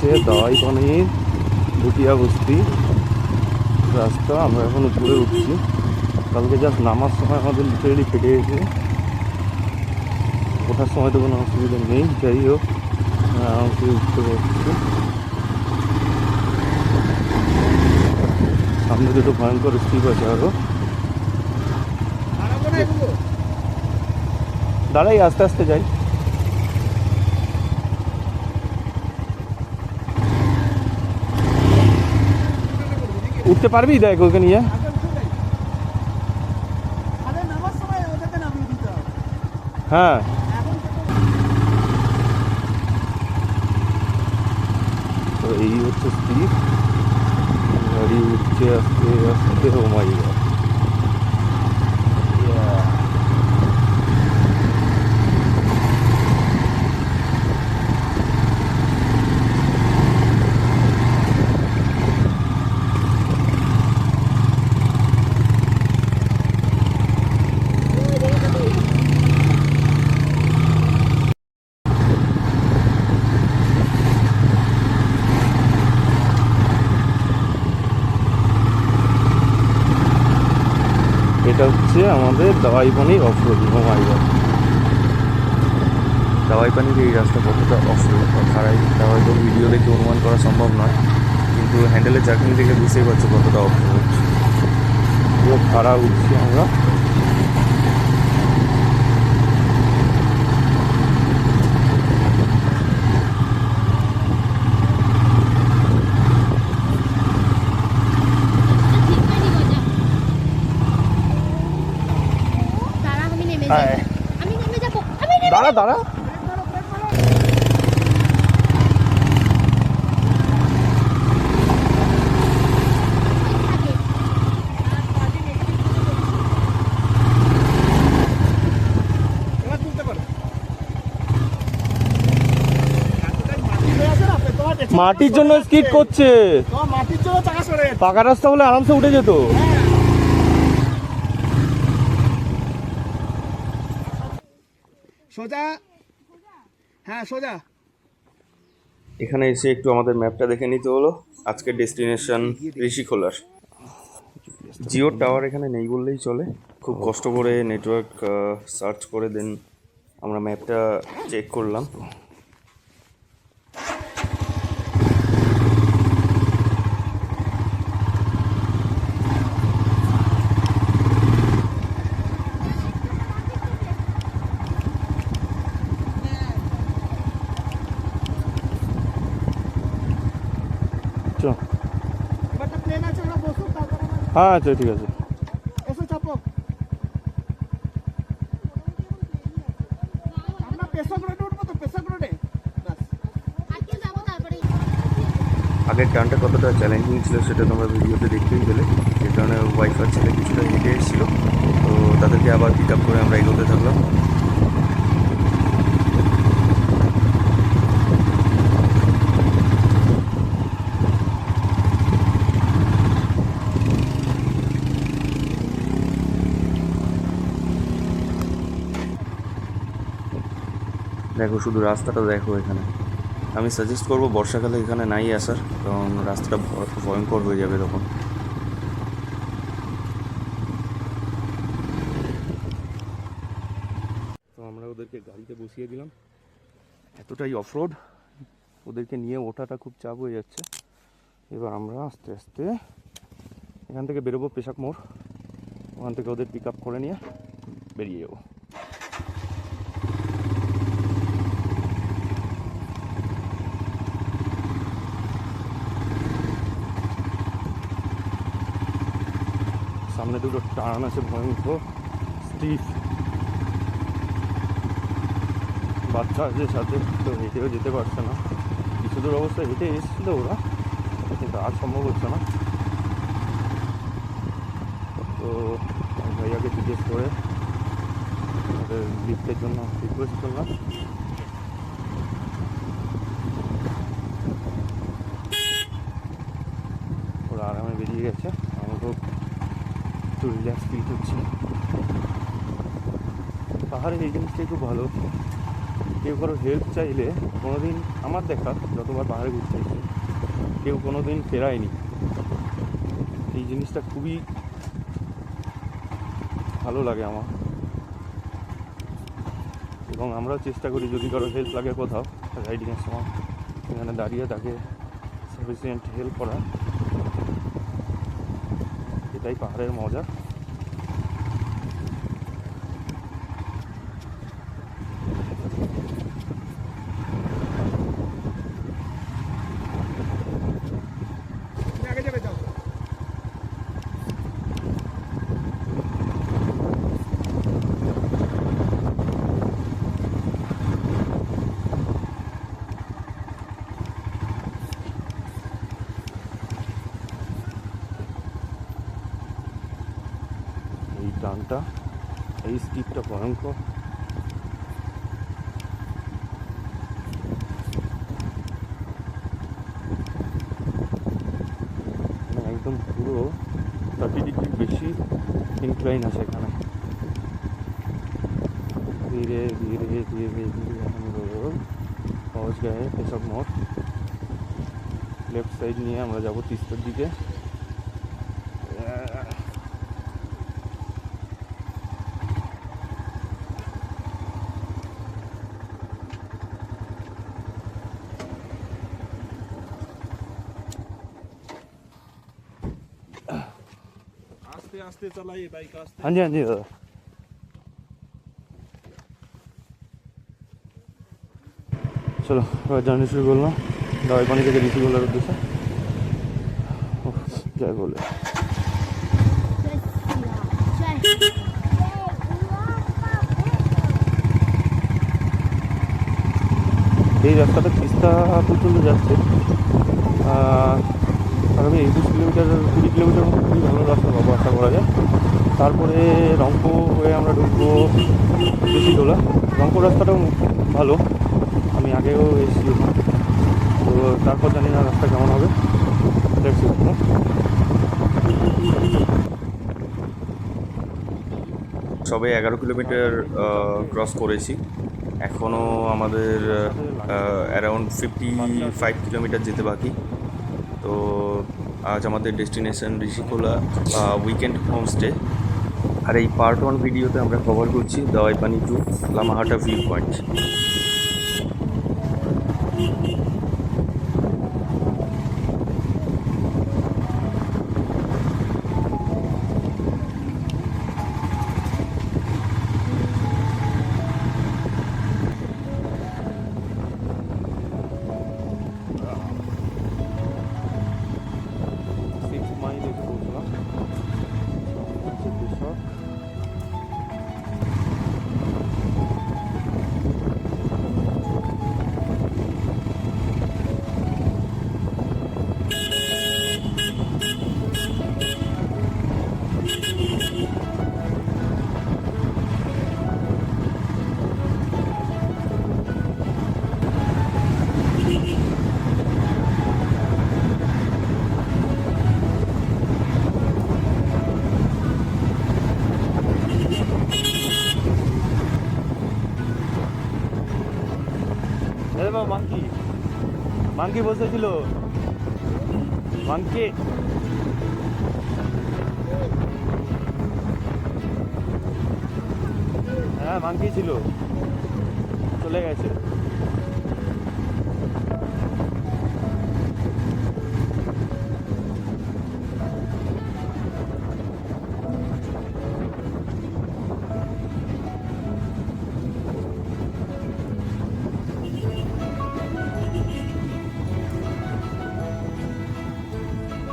হচ্ছে দাওয়াই পানির ভুটিয়া বস্তি রাস্তা। আমরা এখন উপরে উঠছি। কালকে জাস্ট নামার সময় আমাদের লিটারেলি ফেটে গেছে, ওঠার সময় তো কোনো অসুবিধা নেই। যাই হোক আরামসে উঠতে পারছি। সামনে দুটো ভয়ঙ্কর স্টিপ আছে আরো। দাঁড়াই আস্তে আস্তে যাই। উঠতে পারবি? দেখ ওকে নিয়ে। হ্যাঁ তো এই হচ্ছে স্পিড, গাড়ি উঠছে আস্তে আস্তে। ও মাই গড, এটা হচ্ছে আমাদের দাওয়াই পানির অফরোডিং। ও মাই গড, দাওয়াই পানির এই রাস্তা কতটা অফরোড বা খারাই তা হয়তো ভিডিও দেখে অনুমান করা সম্ভব নয়, কিন্তু হ্যান্ডেলের জার্কিং দেখে বুঝতেই পারছো কতটা অফরোড। পুরো খাড়া উঠছি আমরা। দাঁড়া দাঁড়া, মাটির জন্য স্কিড করছে। পাকা রাস্তা হলে আরামসে উঠে যেত। সোজা, হ্যাঁ সোজা। এখানে এসে একটু আমাদের ম্যাপটা দেখে নিতে হলো। আজকের ডেস্টিনেশন ঋষিখোলার। জিও টাওয়ার এখানে নেই বললেই চলে। খুব কষ্ট করে নেটওয়ার্ক সার্চ করে দেন আমরা ম্যাপটা চেক করলাম। হ্যাঁ আচ্ছা ঠিক আছে। আগের টার্নটা কতটা চ্যালেঞ্জিং ছিল সেটা তোমরা ভিডিওতে দেখতেই পেলে। যে কারণে ওয়াইফার ছেলে কিছুটা হেঁটে এসেছিল, তো তাদেরকে আবার পিক আপ করে আমরা এগোতে থাকলাম। দেখো শুধু রাস্তাটা দেখো। এখানে আমি সাজেস্ট করবো বর্ষাকালে এখানে নাই আসার, কারণ রাস্তাটা ভয়ঙ্কর হয়ে যাবে তখন। তো আমরা ওদেরকে গাড়িতে বসিয়ে দিলাম। এতটাই অফরোড, ওদেরকে নিয়ে ওঠাটা খুব চাপ হয়ে যাচ্ছে। এবার আমরা আস্তে আস্তে এখান থেকে বেরোবো পেশাক মোড়। ওখান থেকে ওদের পিক আপ করে নিয়ে বেরিয়ে যাবো। সামনে দুটো টার্ন আছে ভয়ঙ্কর স্টিফ। বাচ্চা আছে সাথে, তো হেঁটেও যেতে পারছে না। কিছু দূর অবস্থায় হেঁটে এসেছিল ওরা, কিন্তু আর সম্ভব হচ্ছে না। তো ভাইয়াকে জিজ্ঞেস করে ওদের লিফটের জন্য রিকোয়েস্ট করলাম। ওরা আরামে বেরিয়ে গেছে। আমাকেও একটু রিল্যাক্স ফিল করছি। পাহাড়ে এই জিনিসটাই খুব ভালো, কেউ কারো হেল্প চাইলে কোনোদিন আমার দেখা যতবার পাহাড়ে ঘুরতে এসেছি কেউ কোনোদিন ফেরায়নি। এই জিনিসটা খুবই ভালো লাগে আমার, এবং আমরাও চেষ্টা করি যদি কারো হেল্প লাগে কোথাও রাইডিংয়ের সময় এখানে দাঁড়িয়ে তাকে সাফিসিয়েন্ট হেল্প করা। এটাই পাহাড়ের মজা। আগে যাবে যাও। এই টানটা, এই স্টিপটা ভয়ঙ্কর। একদম পুরো 30 ডিগ্রি বেশি ইনক্লাইন আছে এখানে। ধীরে ধীরে ধীরে ধীরে हम लोग पहुंच गए पेशक मोड़। লেফট সাইড নিয়ে আমরা যাব তিস্তার দিকে। आस्ते आस्ते चलाइए बाइक, आस्ते। हाँ जी दादा। চলো এবার জার্নি শুরু করলাম দাওয়াই পানি থেকে ঋষিগোলার উদ্দেশ্যে। যাই বলে এই রাস্তাটা তিস্তা পর্যন্ত যাচ্ছে। আগামী 21 কিলোমিটার 20 কিলোমিটার মতো খুবই ভালো রাস্তা পাবো আশা করা যায়। তারপরে রংপো হয়ে আমরা ঢুকবো ঋষিগোলা। রংপো রাস্তাটাও ভালো, আমি আগেও এসেছি ওখানে, তো তারপর জানি না রাস্তা কেমন হবে। সবে 11 কিলোমিটার ক্রস করেছি, এখনও আমাদের অ্যারাউন্ড 55 কিলোমিটার যেতে বাকি। তো আজ আমাদের ডেস্টিনেশন ঋষিগোলা উইকেন্ড হোমস্টে। আর এই পার্ট 1 ভিডিওতে আমরা কভার করছি Dawaipani to Lamahatta view point. Monkey monkey বসেছিল, মাংকি হ্যাঁ মাংকি ছিল, চলে গেছে।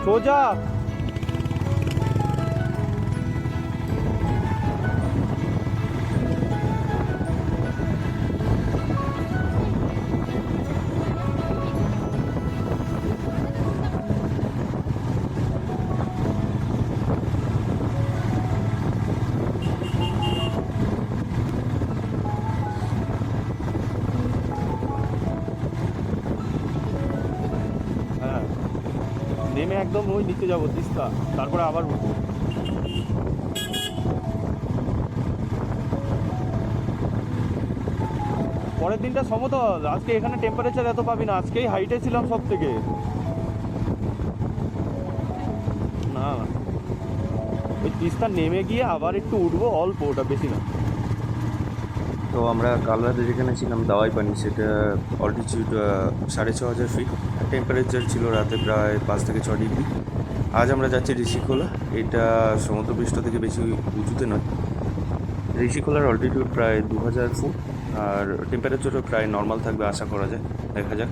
সোজা নেমে একদম ওই নিচে যাবো তিস্তা, তারপরে আবার উঠবো। পরে পরের দিনটা সমতল, আজকে এখানে টেম্পারেচার এত পাবি না, আজকেই হাইটে ছিলাম সব থেকে। না ওই তিস্তা নেমে গিয়ে আবার একটু উঠবো, অল্প, ওটা বেশি না। তো আমরা কাল রাতে যেখানে ছিলাম দাওয়াই পানি, সেটা অল্টিটিউড 6500 ফিট, টেম্পারেচার ছিল রাতে প্রায় 5 থেকে 6 ডিগ্রি। আজ আমরা যাচ্ছি ঋষিখোলা, এটা সমুদ্রপৃষ্ঠ থেকে বেশি উঁচুতে নয়। ঋষিখোলার অল্টিটিউড প্রায় 2000 ফুট, আর টেম্পারেচারও প্রায় নর্মাল থাকবে আশা করা যায়, দেখা যাক।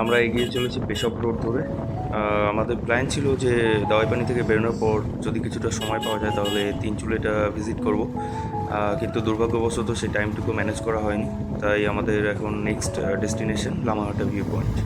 আমরা এগিয়ে চলেছি পেশব রোড ধরে। আমাদের প্ল্যান ছিল যে দাওয়াইপানি থেকে বেরোনোর পর যদি কিছুটা সময় পাওয়া যায় তাহলে তিনচুলেটা ভিজিট করব, কিন্তু দুর্ভাগ্যবশত সেই টাইমটুকু ম্যানেজ করা হয়নি। তাই আমাদের এখন next destination Lamahatta view point.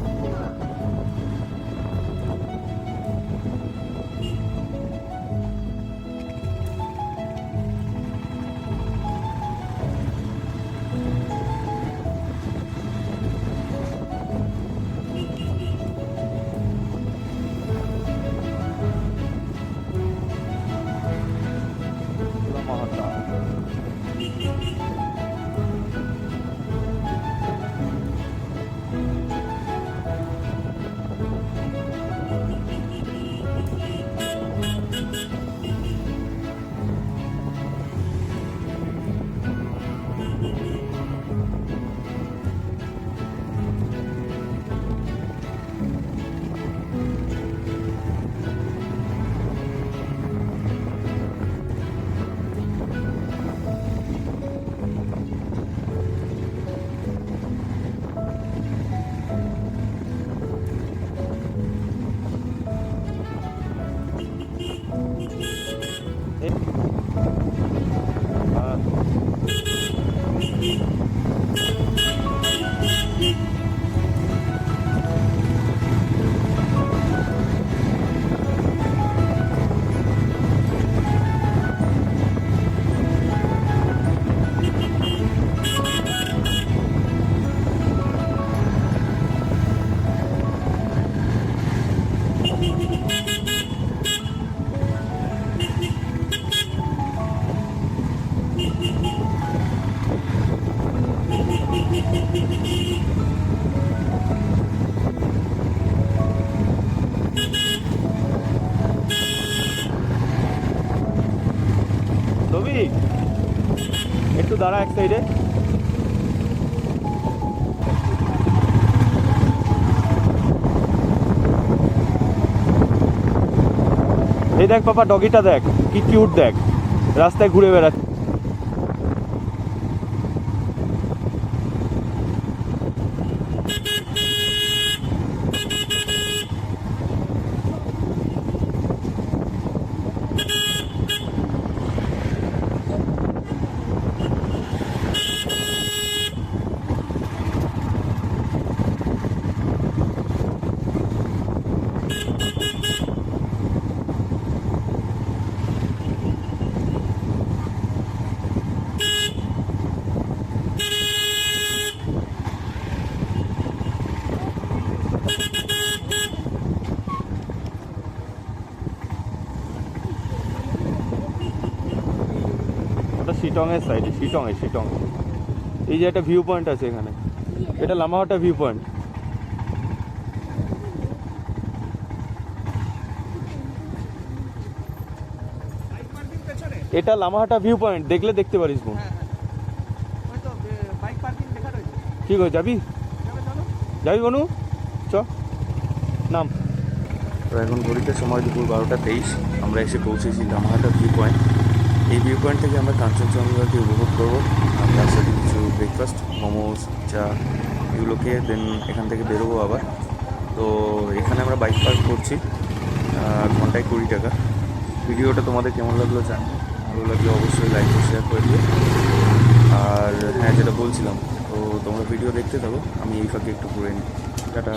Rabi একটু দাঁড়া এক সাইডে। এই দেখ পাপা, ডগিটা দেখ কি কিউট, দেখ রাস্তায় ঘুরে বেড়াচ্ছে। শিটংয়ের সাইডে, শিটং এই যে একটা ভিউ পয়েন্ট আছে এখানে, এটা লামাহাটা ভিউ পয়েন্ট। এটা লামাহাটা ভিউ পয়েন্ট, দেখলে দেখতে পারিস বোন। ঠিক আছে, যাবি যাবি বনু, চ নাম। তো এখন ঘড়িতে সময় দুপুর 12:23, আমরা এসে পৌঁছেছি লামাহাটা ভিউ পয়েন্ট। এই ভিউ পয়েন্ট থেকে আমরা কাঞ্চনজঙ্ঘাকে উপভোগ করবো, আর তার সাথে কিছু ব্রেকফাস্ট, মোমোস, চা এগুলো খেয়ে দেন এখান থেকে বেরোবো আবার। তো এখানে আমরা বাইক পার্ক করছি, ঘন্টায় 20 টাকা। ভিডিওটা তোমাদের কেমন লাগলো জানো, ভালো লাগলে অবশ্যই লাইক ও শেয়ার করে দিও। আর হ্যাঁ, যেটা বলছিলাম, তো তোমরা ভিডিও দেখতে থাকো, আমি এই ফাঁকে একটু ঘুরে নিই। টাটা।